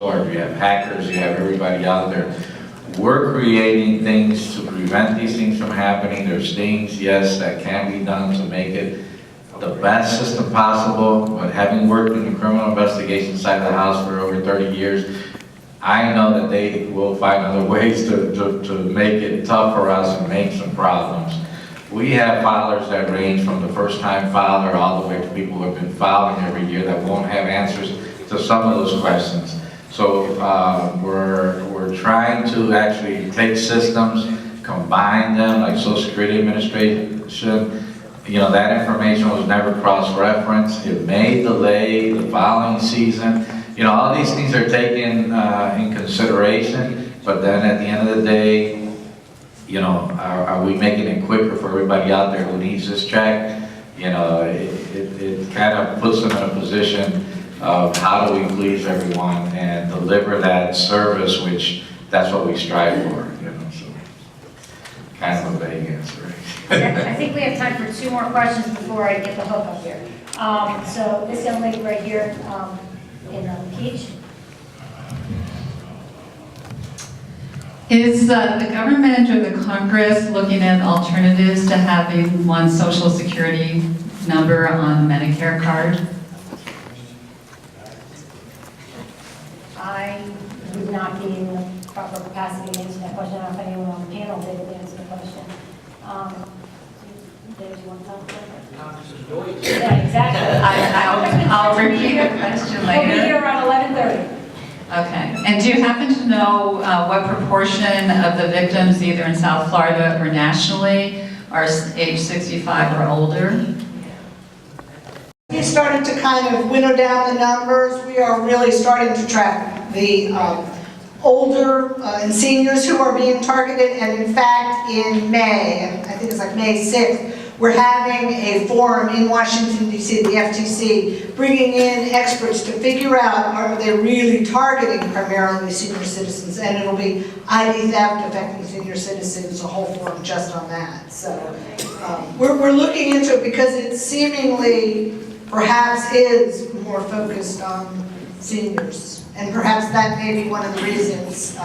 You have hackers, you have everybody out there. We're creating things to prevent these things from happening. There's things, yes, that can be done to make it the best system possible, but having worked in the criminal investigation side of the house for over 30 years, I know that they will find other ways to make it tough for us and make some problems. We have filers that range from the first-time filer all the way to people who have been filing every year that won't have answers to some of those questions. So we're trying to actually take systems, combine them, like Social Security Administration. You know, that information was never cross-referenced. It may delay the following season. You know, all these things are taken in consideration, but then at the end of the day, you know, are we making it quicker for everybody out there who needs this check? You know, it kind of puts them in a position of how do we please everyone and deliver that service, which that's what we strive for, you know, so kind of a vague answer. I think we have time for 2 more questions before I get the hook up here. So this young lady right here in Peach. Is the government or the Congress looking at alternatives to having one Social Security number on the Medicare card? I would not be in the proper capacity to answer that question. I don't know if anyone on the panel did answer the question. Did you want to talk about it? Yeah, exactly. I'll repeat the question later. We'll be here around 11:30. Okay. And do you happen to know what proportion of the victims, either in South Florida or nationally, are age 65 or older? We started to kind of winnow down the numbers. We are really starting to track the older and seniors who are being targeted. And in fact, in May, I think it's like May 6th, we're having a forum in Washington, D.C., the FTC, bringing in experts to figure out, are they really targeting primarily senior citizens? And it'll be ID theft affecting senior citizens, a whole forum just on that. So we're looking into it because it seemingly perhaps is more focused on seniors. And perhaps that may be one of the reasons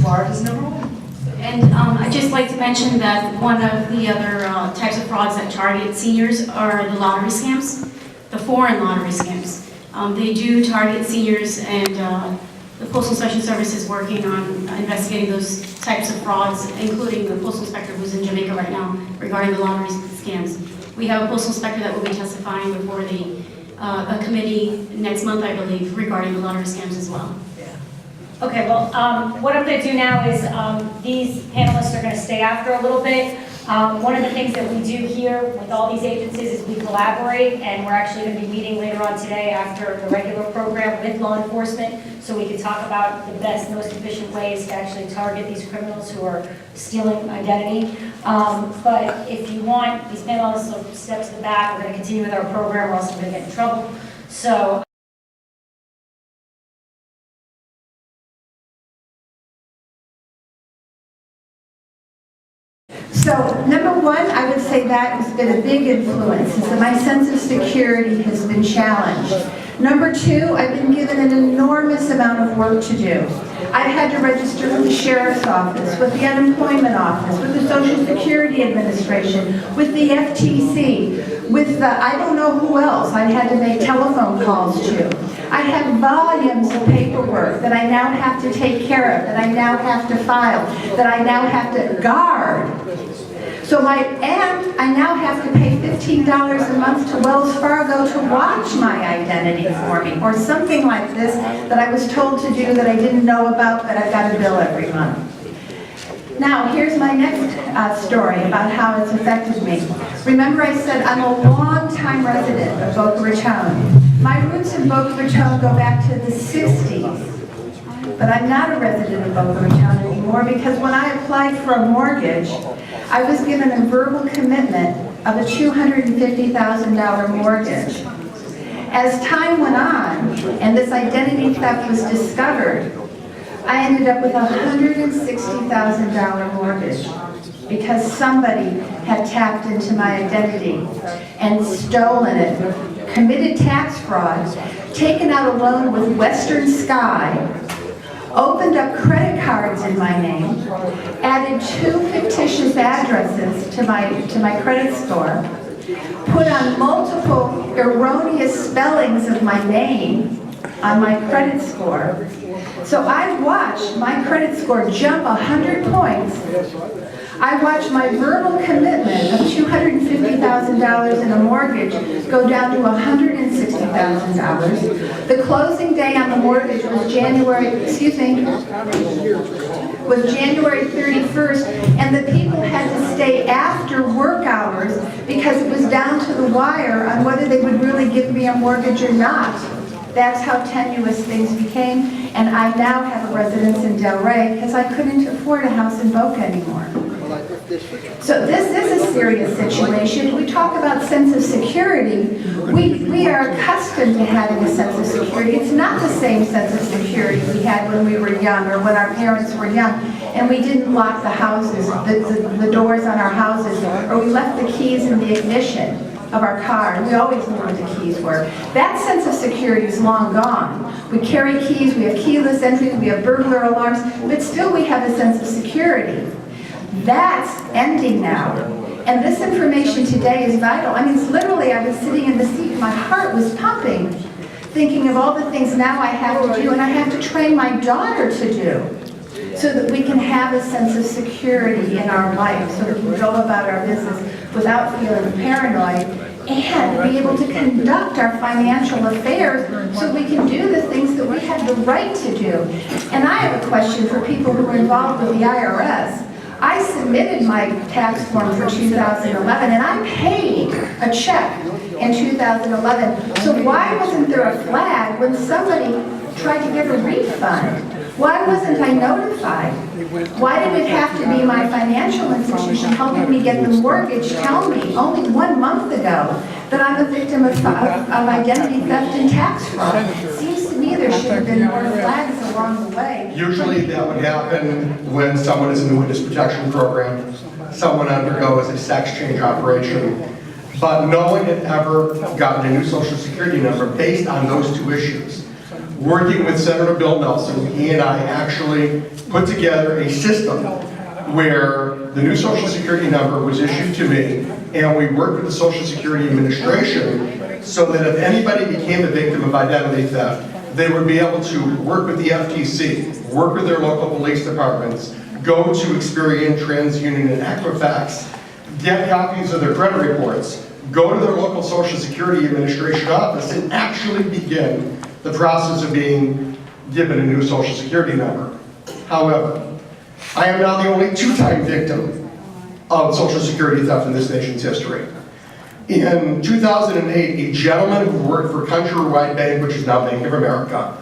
Florida's #1. And I'd just like to mention that one of the other types of frauds that target seniors are the lottery scams, the foreign lottery scams. They do target seniors, and the Postal Inspection Service is working on investigating those types of frauds, including the Postal Inspector who's in Jamaica right now regarding the lottery scams. We have a Postal Inspector that will be testifying before a committee next month, I believe, regarding the lottery scams as well. Okay, well, what I'm going to do now is these panelists are going to stay after a little bit. One of the things that we do here with all these agencies is we collaborate, and we're actually going to be meeting later on today after the regular program with law enforcement, so we can talk about the best, most efficient ways to actually target these criminals who are stealing identity. But if you want, these panelists will step to the back. We're going to continue with our program, or else we're going to get in trouble. So. So, number one, I would say that has been a big influence, is that my sense of security has been challenged. Number two, I've been given an enormous amount of work to do. I've had to register with the Sheriff's Office, with the Unemployment Office, with the Social Security Administration, with the FTC, with the, I don't know who else I had to make telephone calls to. I have volumes of paperwork that I now have to take care of, that I now have to file, that I now have to guard. So and I now have to pay $15 a month to Wells Fargo to watch my identity for me, or something like this that I was told to do that I didn't know about, but I've got a bill every month. Now, here's my next story about how it's affected me. Remember I said I'm a long-time resident of Boca Raton. My roots in Boca Raton go back to the 60s. But I'm not a resident of Boca Raton anymore because when I applied for a mortgage, I was given a verbal commitment of a $250,000 mortgage. As time went on and this identity theft was discovered, I ended up with a $160,000 mortgage because somebody had tapped into my identity and stolen it committed tax fraud, taken out a loan with Western Sky, opened up credit cards in my name, added 2 fictitious addresses to my credit score, put on multiple erroneous spellings of my name on my credit score. So I watched my credit score jump 100 points. I watched my verbal commitment of $250,000 in a mortgage go down to $160,000. The closing day on the mortgage was January 31st, and the people had to stay after work hours because it was down to the wire on whether they would really give me a mortgage or not. That's how tenuous things became, and I now have a residence in Delray because I couldn't afford a house in Boca anymore. So this is a serious situation. We talk about sense of security. We are accustomed to having a sense of security. It's not the same sense of security we had when we were young or when our parents were young and we didn't lock the houses, the doors on our houses, or we left the keys in the ignition of our car. We always knew where the keys were. That sense of security is long gone. We carry keys, we have keyless entries, we have burglar alarms, but still we have a sense of security. That's ending now. And this information today is vital. I mean, it's literally, I was sitting in the seat, my heart was pumping, thinking of all the things now I have to do and I have to train my daughter to do so that we can have a sense of security in our life, so that we can go about our business without feeling paranoid and be able to conduct our financial affairs so we can do the things that we have the right to do. And I have a question for people who are involved with the IRS. I submitted my tax form for 2011 and I paid a check in 2011. So why wasn't there a flag when somebody tried to get a refund? Why wasn't I notified? Why did it have to be my financial institution helping me get the mortgage tell me only 1 month ago that I'm a victim of identity theft and tax fraud? It seems to me there should have been more flags along the way. Usually that would happen when someone is in the witness protection program, someone undergoes a sex change operation, but no one had ever gotten a new Social Security number based on those 2 issues. Working with Senator Bill Nelson, he and I actually put together a system where the new Social Security number was issued to me, and we worked with the Social Security Administration so that if anybody became a victim of identity theft, they would be able to work with the FTC, work with their local police departments, go to Experian, TransUnion, and Equifax, get copies of their credit reports, go to their local Social Security Administration office, and actually begin the process of being given a new Social Security number. However, I am now the only 2-time victim of Social Security theft in this nation's history. In 2008, a gentleman who worked for Countrywide Bank, which is now Bank of America,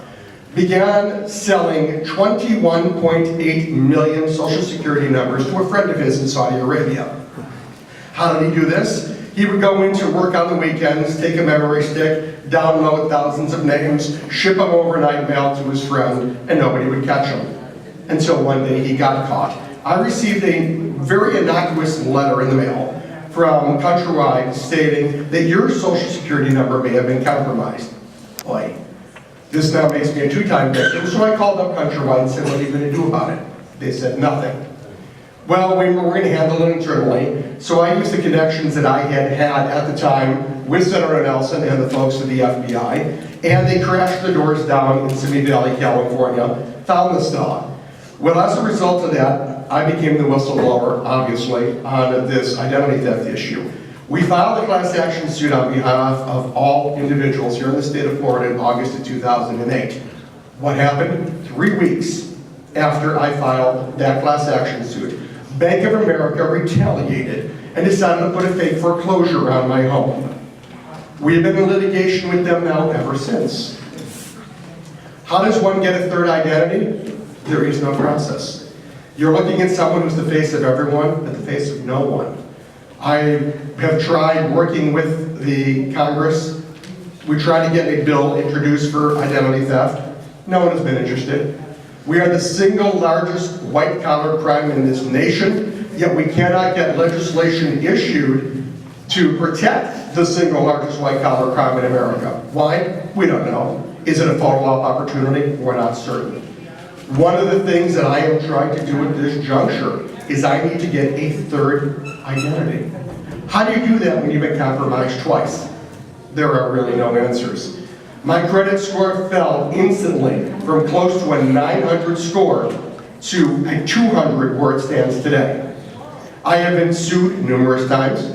began selling 21.8 million Social Security numbers to a friend of his in Saudi Arabia. How did he do this? He would go into work on the weekends, take a memory stick, download thousands of names, ship them overnight mail to his friend, and nobody would catch him. Until one day he got caught. I received a very innocuous letter in the mail from Countrywide stating that your Social Security number may have been compromised. Boy, this now makes me a 2-time victim, so I called up Countrywide and said, what are you going to do about it? They said, nothing. Well, we were going to handle it internally, so I used the connections that I had at the time with Senator Nelson and the folks of the FBI, and they crashed the doors down in Simi Valley, California, found the stuff. Well, as a result of that, I became the whistleblower, obviously, on this identity theft issue. We filed a class action suit on behalf of all individuals here in the state of Florida in August of 2008. What happened? 3 weeks after I filed that class action suit, Bank of America retaliated and decided to put a fake foreclosure on my home. We have been in litigation with them now ever since. How does one get a third identity? There is no process. You're looking at someone who's the face of everyone, but the face of no one. I have tried working with the Congress. We tried to get a bill introduced for identity theft. No one has been interested. We are the single largest white-collar crime in this nation, yet we cannot get legislation issued to protect the single largest white-collar crime in America. Why? We don't know. Is it a photo op opportunity? We're not certain. One of the things that I am trying to do at this juncture is I need to get a third identity. How do you do that when you've been compromised twice? There are really no answers. My credit score fell instantly from close to a 900 score to a 200 where it stands today. I have been sued numerous times.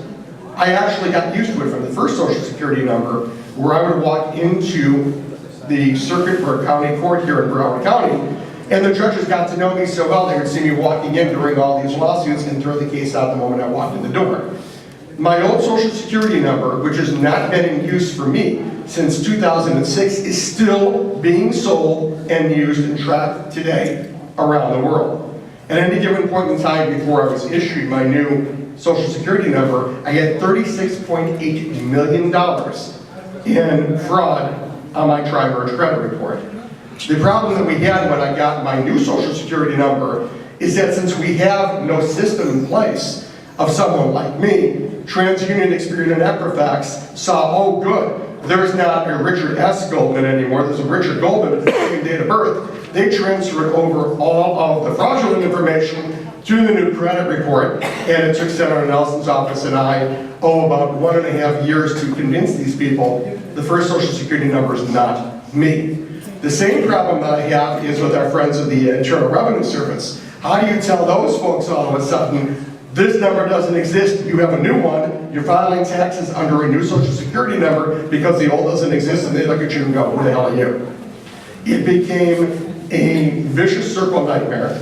I actually got used to it from the first Social Security number, where I would walk into the circuit or county court here in Broward County, and the judges got to know me so well they would see me walking in during all these lawsuits and throw the case out the moment I walked in the door. My old Social Security number, which has not been in use for me since 2006, is still being sold and used and tracked today around the world. At any given point in time before I was issued my new Social Security number, I had $36.8 million in fraud on my tri-merge credit report. The problem that we had when I got my new Social Security number is that since we have no system in place of someone like me, TransUnion, Experian, and Equifax saw, oh good, there's not a Richard S. Goldman anymore, there's a Richard Goldman with the same date of birth. They transferred over all of the fraudulent information to the new credit report, and it took Senator Nelson's office and I, about 1.5 years to convince these people the first Social Security number is not me. The same problem that I have is with our friends of the Internal Revenue Service. How do you tell those folks all of a sudden, this number doesn't exist, you have a new one, you're filing taxes under a new Social Security number because the old doesn't exist, and they look at you and go, who the hell are you? It became a vicious circle nightmare.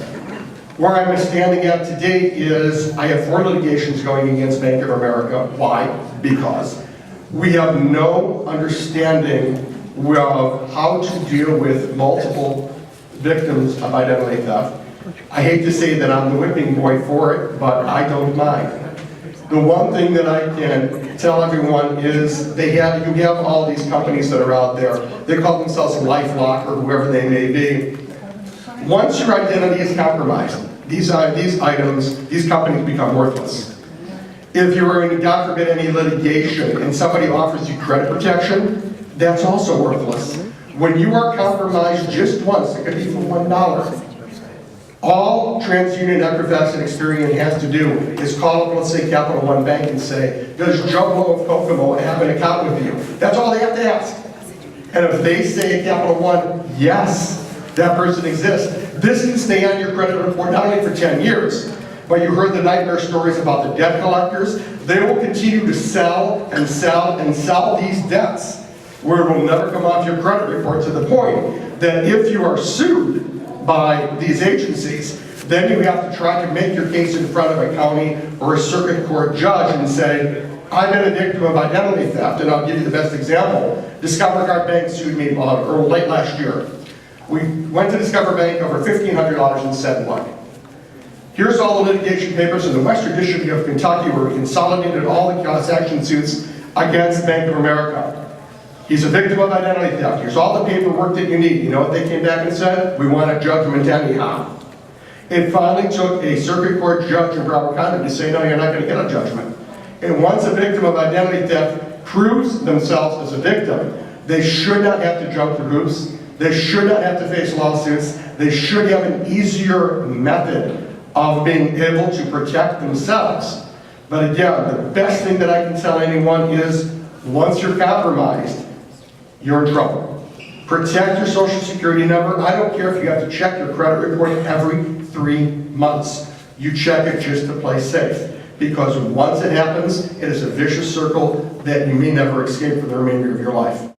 Where I'm standing at today is I have 4 litigations going against Bank of America. Why? Because we have no understanding of how to deal with multiple victims of identity theft. I hate to say that I'm the whipping boy for it, but I don't mind. The one thing that I can tell everyone is you have all these companies that are out there. They call themselves LifeLock or whoever they may be. Once your identity is compromised, these items, these companies become worthless. If you're in, God forbid, any litigation and somebody offers you credit protection, that's also worthless. When you are compromised just once, it could be for $1. All TransUnion, Equifax, and Experian has to do is call up, let's say, Capital One Bank and say, does Joe Blow of Kokomo have an account with you? That's all they have to ask. And if they say at Capital One, yes, that person exists, this can stay on your credit report not only for 10 years, but you heard the nightmare stories about the debt collectors. They will continue to sell and sell and sell these debts where it will never come off your credit report, to the point that if you are sued by these agencies, then you have to try to make your case in front of a county or a circuit court judge and say, I've been a victim of identity theft. And I'll give you the best example. Discover Guard Bank sued me late last year. We went to Discover Bank over $1,500 and said what? Here's all the litigation papers in the Western District of Kentucky where we consolidated all the class action suits against Bank of America. He's a victim of identity theft. Here's all the paperwork that you need. You know what they came back and said? We want a judgment anyhow. It finally took a circuit court judge in Broward County to say, no, you're not going to get a judgment. And once a victim of identity theft proves themselves as a victim, they should not have to jump through hoops. They should not have to face lawsuits. They should have an easier method of being able to protect themselves. But again, the best thing that I can tell anyone is, once you're compromised, you're in trouble. Protect your Social Security number. I don't care if you have to check your credit report every 3 months. You check it just to play safe. Because once it happens, it is a vicious circle that you may never escape for the remainder of your life.